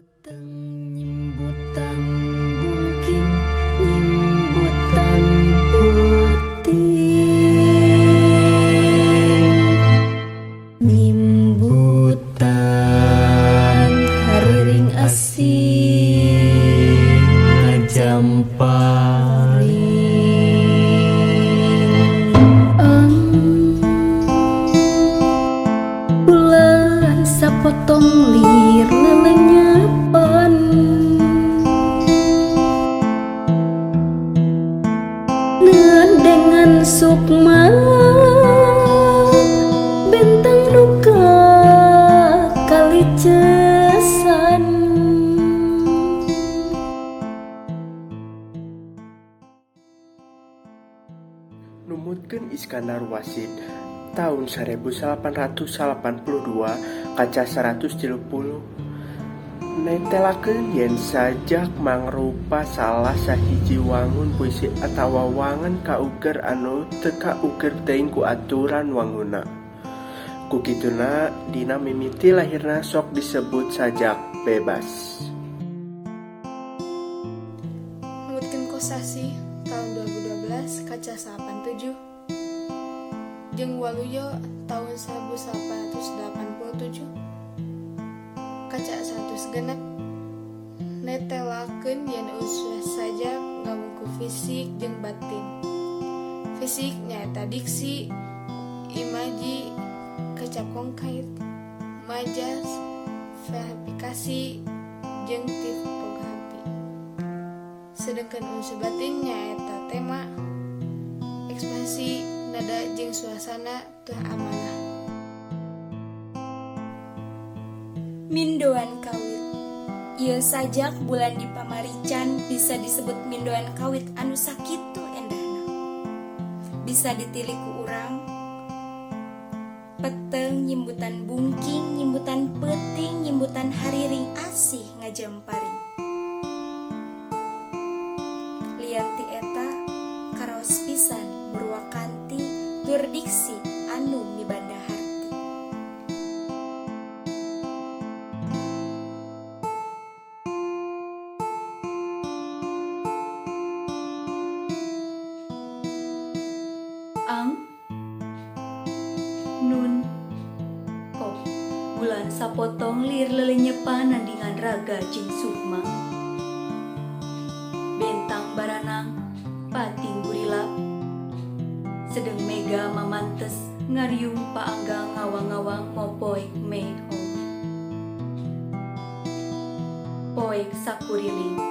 Nyimbutan bungking, nyimbutan putih, nyimbutan hariring asih ngajamparing bulan sapotong lir lelenyapan nean dengan sukma bentang luka kali cesan. Numutkeun Iskandar Wasid tahun 1882 kaca 130 netelakeun yen sajak mangrupa salah sahiji wangun puisi atawa wangan kauger anu teu kauger teuing ku aturan wanguna. Kukituna dina mimiti lahirna sok disebut sajak bebas. Numutkeun Kosasih tahun 2012 kaca 87 jeung Waluyo tahun 1887 kaca 100 genep netelakeun yen usah saja ngabungku fisik jeung batin. Fisik nyaeta diksi, imaji, kecap konkret, majas, verifikasi, jeung tipografi. Sedangkan unsur batin nyaeta tema, ekspresi, nada jeung suasana teu amanah. Mindoan kawit. Ieu sajak bulan di pamarican bisa disebut mindoan kawit anu sakitu endahna. Bisa ditilik ku urang peteng nyimbutan bungking, nyimbutan peuting, nyimbutan hariring asih ngajamparing. Lianti eta karaos pisan berwakanti tur diksi anu mibanda harti. Ang Nun Kok bulan sapotong lir lelenyepan nandingan raga jeung sukma bentang baranang pating gurilap sedeng mega mamantes ngariung paanggang ngawang-ngawang mopoek mehong poek sakuriling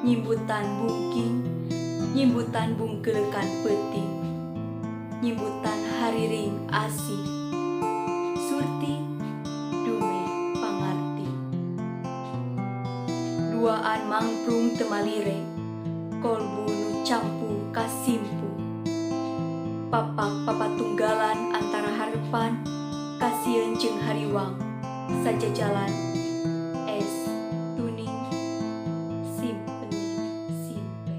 nyimbutan bungking, nyimbutan bungkelekan peuting, nyimbutan hariring asih, surti dume pangarti. Duaan mangprung temalire, kolbu nu campu kasimpu, papak papatunggalan antara harepan, kasieun jeung hariwang, sajajalan, es, tuning, simpening, simpe.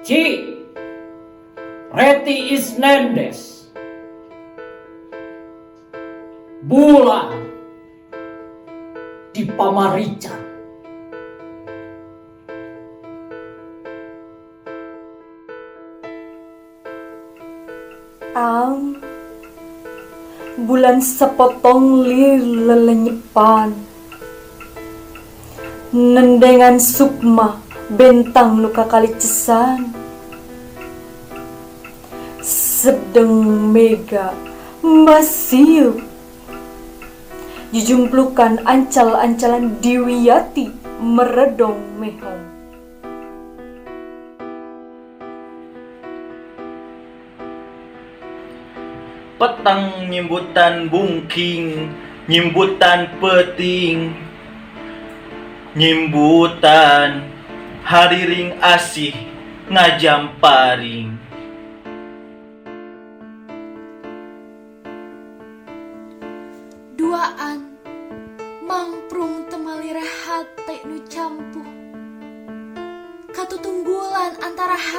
Ci Reti Isnendes bulan di pamarican. Ang bulan sepotong lir lelenyepan nendengan sukma bentang nuka kali cesan sedeng mega masih jujumplukan ancal-ancalan diwiyati meredong mehong. Petang nyimbutan bungking, nyimbutan peuting, nyimbutan hariring asih ngajamparing.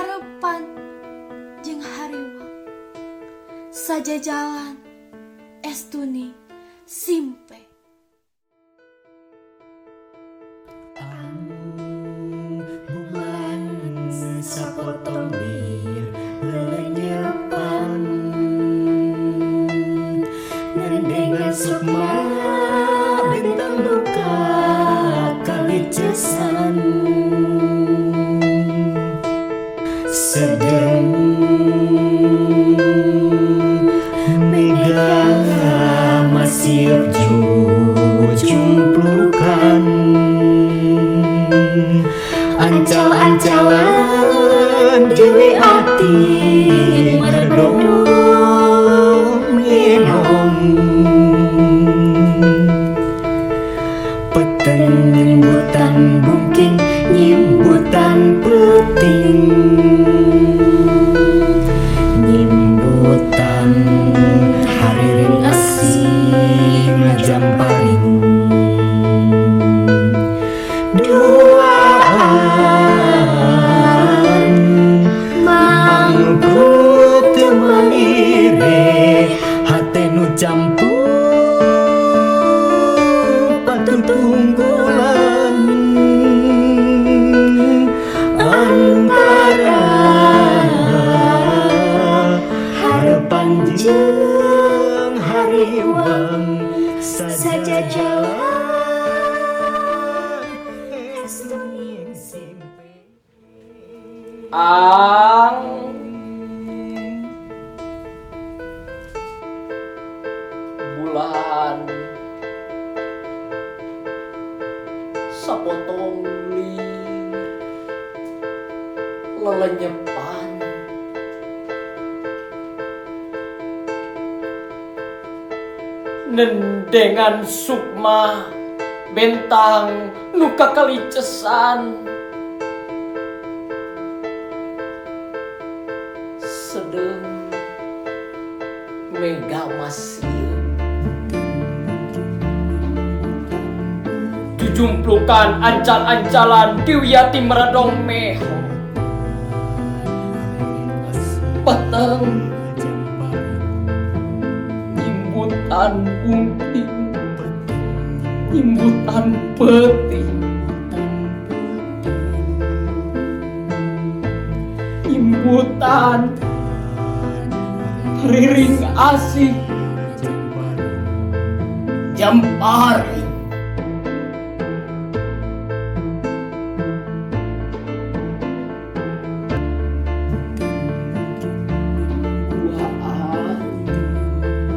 harapan jeung hariwang saja jalan estuni simpe. Bulan sapotong lir lelenyepan dengan sukma bintang duka kalicesan sedang mega masih jumplukan ancal-ancalan dewi hati meredom lenong peteng nyimbutan bungking nyimbutan peting nyimbutan hariring asih ngajam paling duaan mangku temanire hate nu campur patun tunggulan antara harapan jeung hariwang saja jalan estuni simpe bulan sapotong lir lelenyepan nendengan sukma bentang nuka kalicesan sedeng mega masih jumplukan ancal-ancalan diwyati meredong meho peteng nyimbutan bungking nyimbutan peting nyimbutan riring asih jampari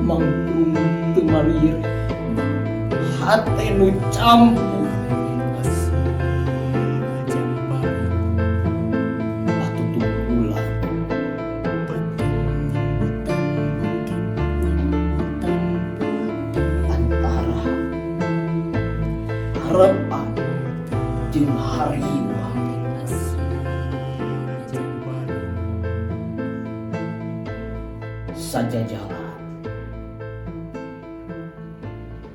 manggung temalir hati nu campur batu tunggulan antara harapan jeung hariwang saja jalan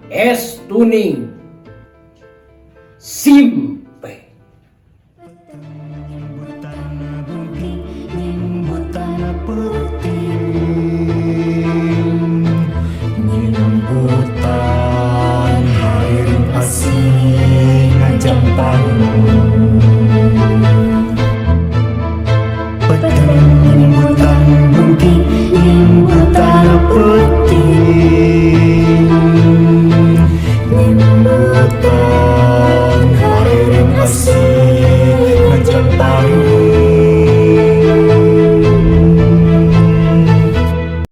estuni simpe. nyimbutan bungking nyimbutan peting